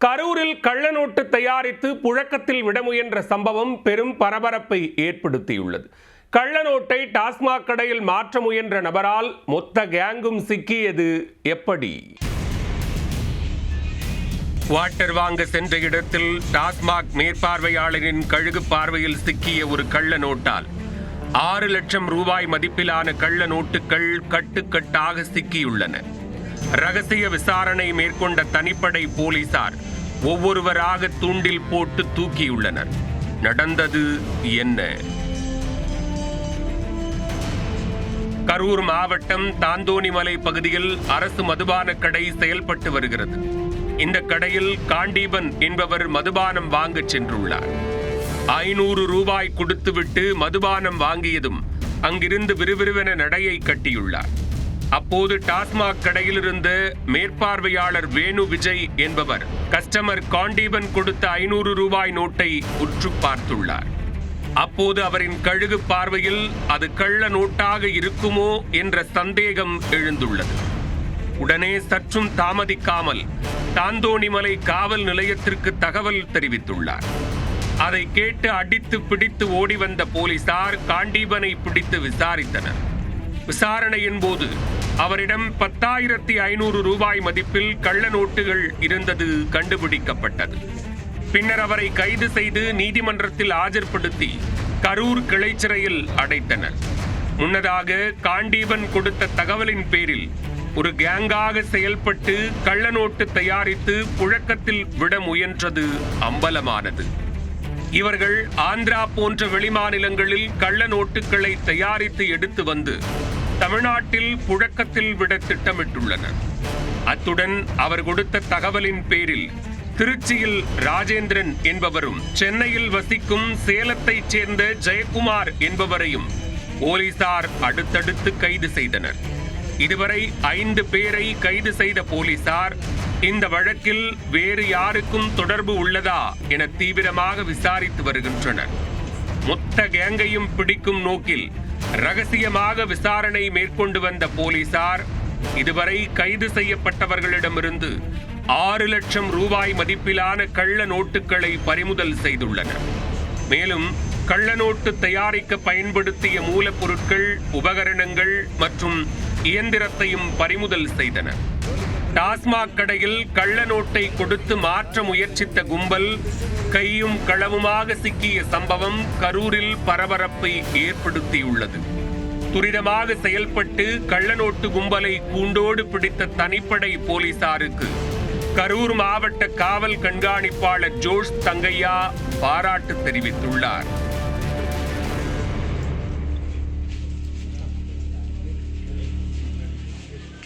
கரூரில் கள்ளநோட்டு தயாரித்து புழக்கத்தில் விட முயன்ற சம்பவம் பெரும் பரபரப்பை ஏற்படுத்தியுள்ளது. கள்ளநோட்டை டாஸ்மாக் கடையில் மாற்ற முயன்ற நபரால் மொத்த கேங்கும் சிக்கியது எப்படி? வாட்டர் வாங்க சென்ற இடத்தில் டாஸ்மாக் மேற்பார்வையாளரின் கழுகு பார்வையில் சிக்கிய ஒரு கள்ள நோட்டால் 6 லட்சம் ரூபாய் மதிப்பிலான கள்ள நோட்டுகள் கட்டுக்கட்டாக சிக்கியுள்ளன. ரகசிய விசாரணை மேற்கொண்ட தனிப்படை போலீசார் ஒவ்வொருவராக தூண்டில் போட்டு தூக்கியுள்ளனர். நடந்தது என்ன? கரூர் மாவட்டம் தாந்தோணிமலை பகுதியில் அரசு மதுபான கடை செயல்பட்டு வருகிறது. இந்த கடையில் காண்டீபன் என்பவர் மதுபானம் வாங்க சென்றுள்ளார். 500 ரூபாய் கொடுத்துவிட்டு மதுபானம் வாங்கியதும் அங்கிருந்து விறுவிறுவென நடையை கட்டியுள்ளார். அப்போது டாஸ்மாக் கடையில் இருந்த மேற்பார்வையாளர் வேணு விஜய் என்பவர் கஸ்டமர் காண்டீபன் கொடுத்த 500 ரூபாய் நோட்டை உற்று பார்த்துள்ளார். அப்போது அவரின் கழுகு பார்வையில் அது கள்ள நோட்டாக இருக்குமோ என்ற சந்தேகம் எழுந்துள்ளது. உடனே சற்றும் தாமதிக்காமல் தாந்தோணிமலை காவல் நிலையத்திற்கு தகவல் தெரிவித்துள்ளார். அதை கேட்டு அடித்து பிடித்து ஓடி வந்த போலீசார் காண்டீபனை பிடித்து விசாரித்தனர். விசாரணையின் போது அவரிடம் 10,500 ரூபாய் மதிப்பில் கள்ள நோட்டுகள் இருந்தது கண்டுபிடிக்கப்பட்டது. பின்னர் அவரை கைது செய்து நீதிமன்றத்தில் ஆஜர்படுத்தி கரூர் கிளை சிறையில் அடைத்தனர். முன்னதாக காண்டீபன் கொடுத்த தகவலின் பேரில் ஒரு கேங்காக செயல்பட்டு கள்ளநோட்டு தயாரித்து புழக்கத்தில் விட முயன்றது அம்பலமானது. இவர்கள் ஆந்திரா போன்ற வெளிமாநிலங்களில் கள்ள நோட்டுகளை தயாரித்து எடுத்து வந்து தமிழ்நாட்டில் புழக்கத்தில் விட திட்டமிட்டுள்ளனர். அத்துடன் அவர் கொடுத்த தகவலின் பேரில் திருச்சியில் ராஜேந்திரன் என்பவரும் சென்னையில் வசிக்கும் சேலத்தைச் சேர்ந்த ஜெயக்குமார் என்பவரையும் போலீசார் அடுத்தடுத்து கைது செய்தனர். இதுவரை 5 பேரை கைது செய்த போலீசார் இந்த வழக்கில் வேறு யாருக்கும் தொடர்பு உள்ளதா என தீவிரமாக விசாரித்து வருகின்றனர். மொத்த கேங்கையும் பிடிக்கும் நோக்கில் ரகசியமாக விசாரணை மேற்கொண்டு வந்த போலீசார் இதுவரை கைது செய்யப்பட்டவர்களிடமிருந்து 6 லட்சம் ரூபாய் மதிப்பிலான கள்ள நோட்டுகளை பறிமுதல் செய்துள்ளனர். மேலும் கள்ளநோட்டு தயாரிக்க பயன்படுத்திய மூலப்பொருட்கள், உபகரணங்கள் மற்றும் இயந்திரத்தையும் பறிமுதல் செய்தனர். டாஸ்மாக் கடையில் கள்ள நோட்டை கொடுத்து மாற்ற முயற்சித்த கும்பல் கையும் களவுமாக சிக்கிய சம்பவம் கரூரில் பரபரப்பை ஏற்படுத்தியுள்ளது. துரிதமாக செயல்பட்டு கள்ளநோட்டு கும்பலை கூண்டோடு பிடித்த தனிப்படை போலீசாருக்கு கரூர் மாவட்ட காவல் கண்காணிப்பாளர் ஜோஷ் தங்கையா பாராட்டு தெரிவித்துள்ளார்.